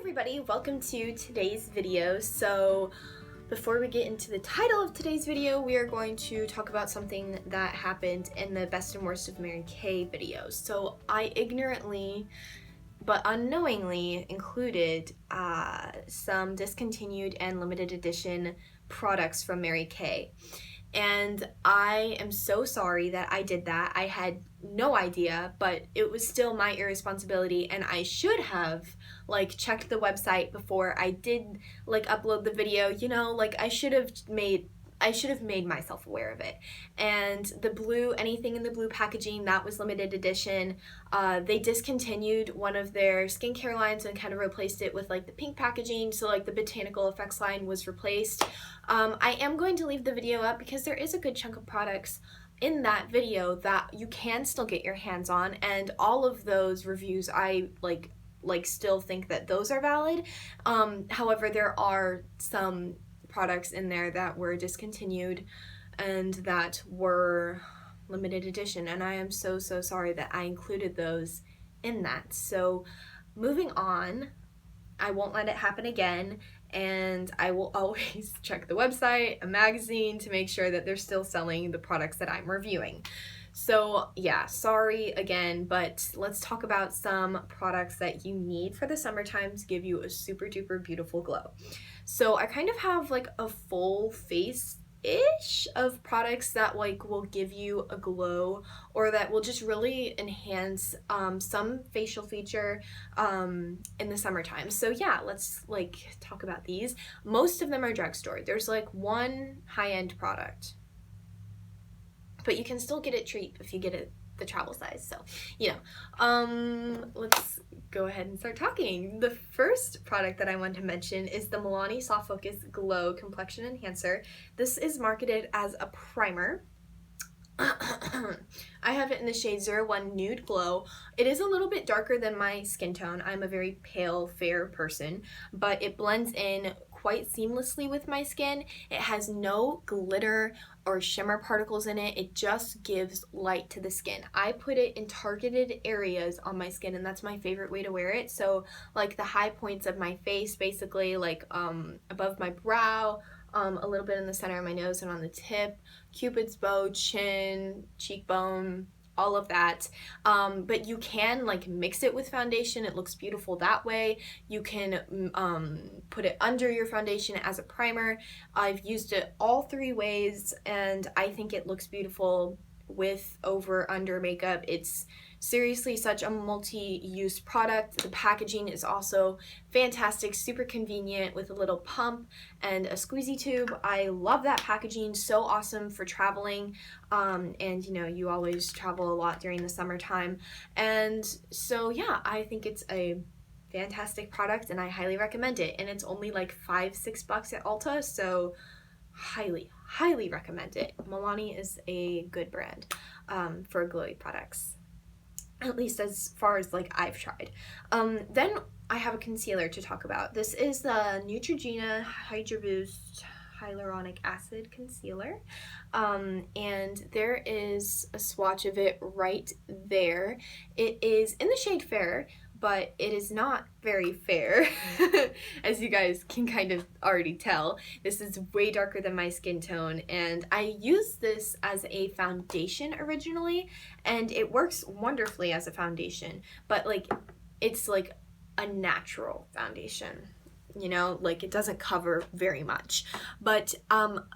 everybody, welcome to today's video. So before we get into the title of today's video, we are going to talk about something that happened in the best and worst of Mary Kay videos. So I ignorantly but unknowingly included some discontinued and limited edition products from Mary Kay. And I am so sorry that I did that. I had no idea, but it was still my irresponsibility, and I should have checked the website before I did upload the video. I should have made myself aware of it. And anything in the blue packaging, that was limited edition. They discontinued one of their skincare lines and kind of replaced it with the pink packaging, so the Botanical Effects line was replaced. I am going to leave the video up because there is a good chunk of products in that video that you can still get your hands on, and all of those reviews I still think that those are valid. However, there are some products in there that were discontinued and that were limited edition, and I am so sorry that I included those in that. So moving on, I won't let it happen again, and I will always check the website, a magazine, to make sure that they're still selling the products that I'm reviewing. So yeah, sorry again, but let's talk about some products that you need for the summertime to give you a super duper beautiful glow. So I kind of have a full face-ish of products that will give you a glow, or that will just really enhance some facial feature in the summertime. So yeah, let's talk about these. Most of them are drugstore. There's one high-end product, but you can still get it cheap if you get it the travel size. So, let's go ahead and start talking. The first product that I want to mention is the Milani Soft Focus Glow Complexion Enhancer. This is marketed as a primer. I have it in the shade 01 Nude Glow. It is a little bit darker than my skin tone. I'm a very pale, fair person, but it blends in quite seamlessly with my skin. It has no glitter or shimmer particles in it. It just gives light to the skin. I put it in targeted areas on my skin, and that's my favorite way to wear it. So the high points of my face, basically above my brow, a little bit in the center of my nose and on the tip, Cupid's bow, chin, cheekbone, all of that. But you can mix it with foundation. It looks beautiful that way. You can put it under your foundation as a primer. I've used it all three ways, and I think it looks beautiful with, over, under makeup. It's seriously such a multi-use product. The packaging is also fantastic, super convenient, with a little pump and a squeezy tube. I love that packaging, so awesome for traveling, and you always travel a lot during the summertime, and so yeah, I think it's a fantastic product and I highly recommend it, and it's only $5-6 at Ulta, so highly recommend it. Milani is a good brand for glowy products, at least as far as I've tried. Then I have a concealer to talk about. This is the Neutrogena Hydra Boost Hyaluronic Acid Concealer, and there is a swatch of it right there. It is in the shade Fair, but it is not very fair, as you guys can kind of already tell. This is way darker than my skin tone, and I used this as a foundation originally, and it works wonderfully as a foundation, but it's a natural foundation. It doesn't cover very much. But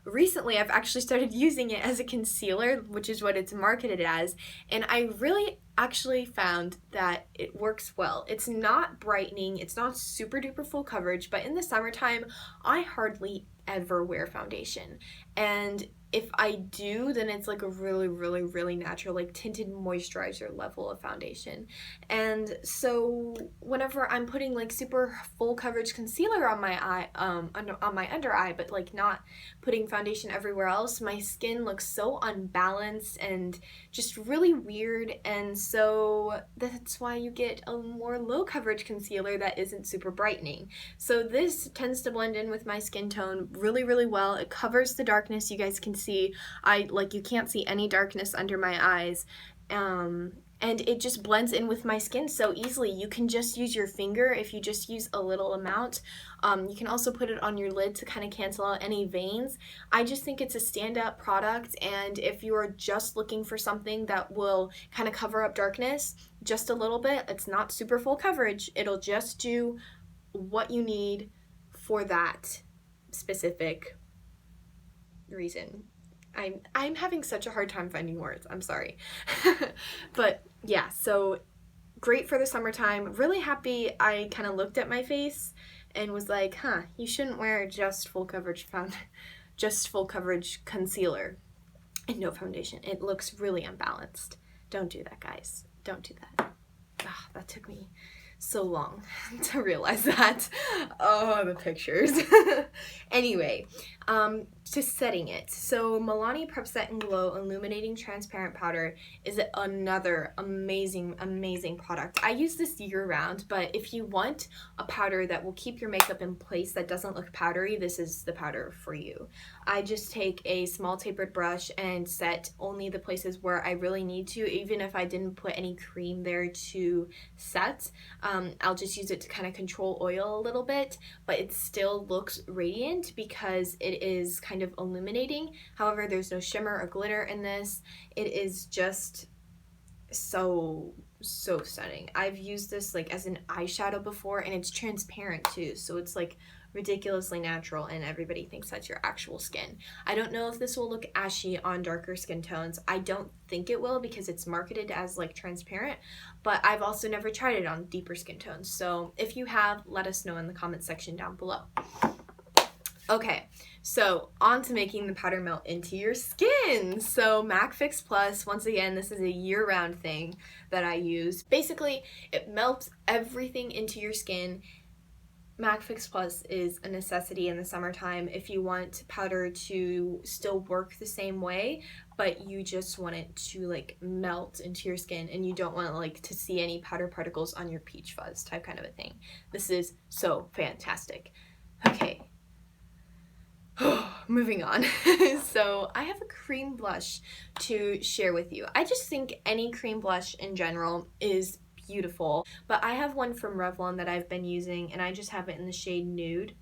recently I've actually started using it as a concealer, which is what it's marketed as, and I really actually found that it works well. It's not brightening, it's not super duper full coverage, but in the summertime I hardly ever wear foundation, and if I do, then it's a really natural tinted moisturizer level of foundation. And so whenever I'm putting super full coverage concealer on my eye, on my under eye, but not putting foundation everywhere else, my skin looks so unbalanced and just really weird, and so that's why you get a more low coverage concealer that isn't super brightening. So this tends to blend in with my skin tone really well. It covers the darkness. You guys can see you can't see any darkness under my eyes, and it just blends in with my skin so easily. You can just use your finger if you just use a little amount. You can also put it on your lid to kind of cancel out any veins. I just think it's a standout product, and if you are just looking for something that will kind of cover up darkness just a little bit, it's not super full coverage. It'll just do what you need for that specific reason. I'm having such a hard time finding words. I'm sorry. But yeah, so great for the summertime. Really happy I kind of looked at my face and was like, huh, you shouldn't wear just full coverage concealer and no foundation. It looks really unbalanced. Don't do that, guys. Don't do that. Ah, that took me so long to realize that. Oh, the pictures. Anyway, to setting it. So Milani Prep Set and Glow Illuminating Transparent Powder is another amazing product. I use this year round, but if you want a powder that will keep your makeup in place that doesn't look powdery, this is the powder for you. I just take a small tapered brush and set only the places where I really need to, even if I didn't put any cream there to set. I'll just use it to kind of control oil a little bit, but it still looks radiant because it is kind of illuminating. However, there's no shimmer or glitter in this. It is just so stunning. I've used this like as an eyeshadow before, and it's transparent too, so it's like ridiculously natural, and everybody thinks that's your actual skin. I don't know if this will look ashy on darker skin tones. I don't think it will because it's marketed as like transparent, but I've also never tried it on deeper skin tones. So if you have, let us know in the comment section down below. Okay, so on to making the powder melt into your skin. So MAC Fix Plus, once again, this is a year-round thing that I use. Basically, it melts everything into your skin. MAC Fix Plus is a necessity in the summertime if you want powder to still work the same way, but you just want it to like melt into your skin and you don't want like to see any powder particles on your peach fuzz type kind of a thing. This is so fantastic. Okay. Moving on. So I have a cream blush to share with you. I just think any cream blush in general is beautiful, but I have one from Revlon that I've been using, and I just have it in the shade Nude.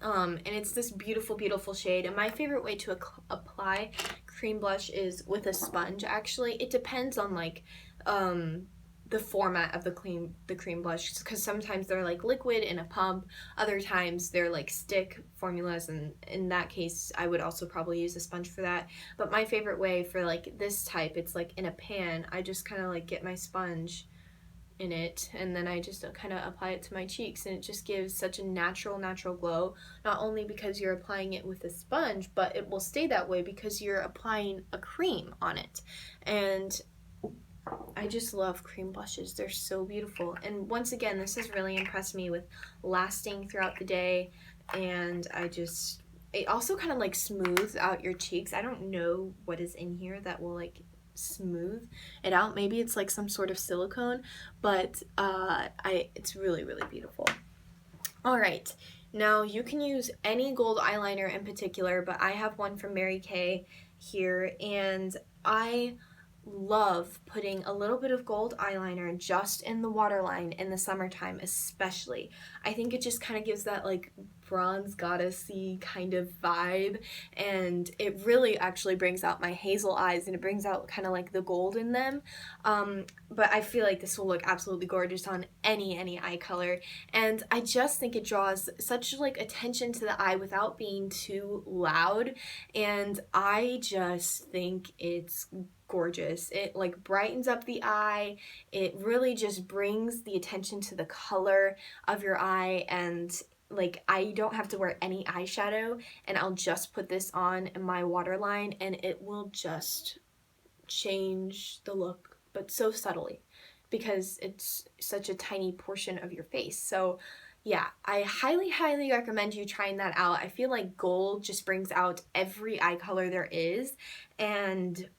And it's this beautiful shade, and my favorite way to apply cream blush is with a sponge. Actually, it depends on like the format of the cream blush, because sometimes they're like liquid in a pump, other times they're like stick formulas, and in that case I would also probably use a sponge for that. But my favorite way for like this type, it's like in a pan. I just kind of like get my sponge in it, and then I just kind of apply it to my cheeks, and it just gives such a natural glow, not only because you're applying it with a sponge, but it will stay that way because you're applying a cream on it. And I just love cream blushes. They're so beautiful. And once again, this has really impressed me with lasting throughout the day, and it also kind of like smooths out your cheeks. I don't know what is in here that will like smooth it out. Maybe it's like some sort of silicone, but it's really beautiful. All right, now you can use any gold eyeliner in particular, but I have one from Mary Kay here, and I love putting a little bit of gold eyeliner just in the waterline in the summertime especially. I think it just kind of gives that like bronze goddessy kind of vibe, and it really actually brings out my hazel eyes, and it brings out kind of like the gold in them. But I feel like this will look absolutely gorgeous on any eye color, and I just think it draws such like attention to the eye without being too loud, and I just think it's gorgeous. It like brightens up the eye. It really just brings the attention to the color of your eye, and like I don't have to wear any eyeshadow, and I'll just put this on in my waterline, and it will just change the look, but so subtly because it's such a tiny portion of your face. So yeah, I highly recommend you trying that out. I feel like gold just brings out every eye color there is, and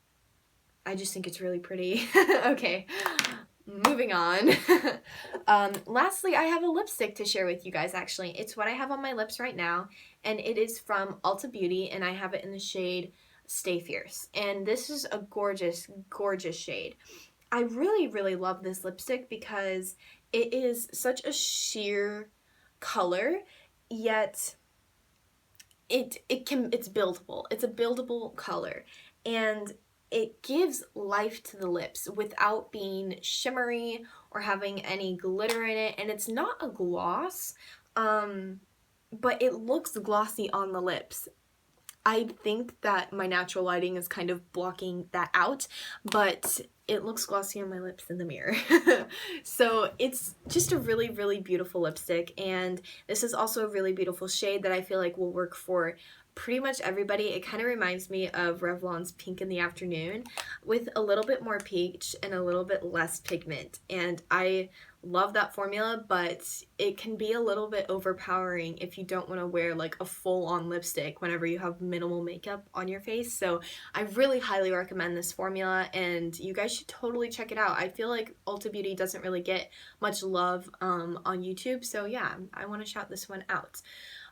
I just think it's really pretty. Okay, moving on. Lastly, I have a lipstick to share with you guys, actually. It's what I have on my lips right now, and it is from Ulta Beauty, and I have it in the shade Stay Fierce. And this is a gorgeous shade. I really, really love this lipstick because it is such a sheer color, yet it's buildable. It's a buildable color, and it gives life to the lips without being shimmery or having any glitter in it. And it's not a gloss, but it looks glossy on the lips. I think that my natural lighting is kind of blocking that out, but it looks glossy on my lips in the mirror. So it's just a really, really beautiful lipstick, and this is also a really beautiful shade that I feel like will work for pretty much everybody. It kind of reminds me of Revlon's Pink in the Afternoon with a little bit more peach and a little bit less pigment, and I love that formula, but it can be a little bit overpowering if you don't want to wear like a full-on lipstick whenever you have minimal makeup on your face. So I really highly recommend this formula, and you guys should totally check it out. I feel like Ulta Beauty doesn't really get much love on YouTube, so yeah, I want to shout this one out.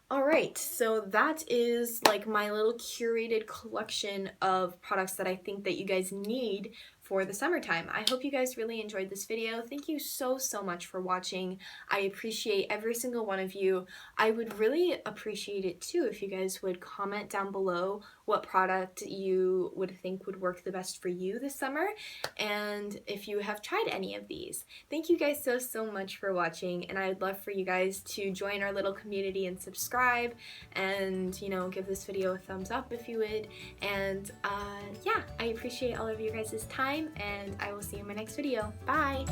Alright, so that is like my little curated collection of products that I think that you guys need for the summertime. I hope you guys really enjoyed this video. Thank you so, so much for watching. I appreciate every single one of you. I would really appreciate it too if you guys would comment down below what product you would think would work the best for you this summer, and if you have tried any of these. Thank you guys so, so much for watching, and I'd love for you guys to join our little community and subscribe, and, you know, give this video a thumbs up if you would. And yeah, I appreciate all of you guys' time, and I will see you in my next video. Bye!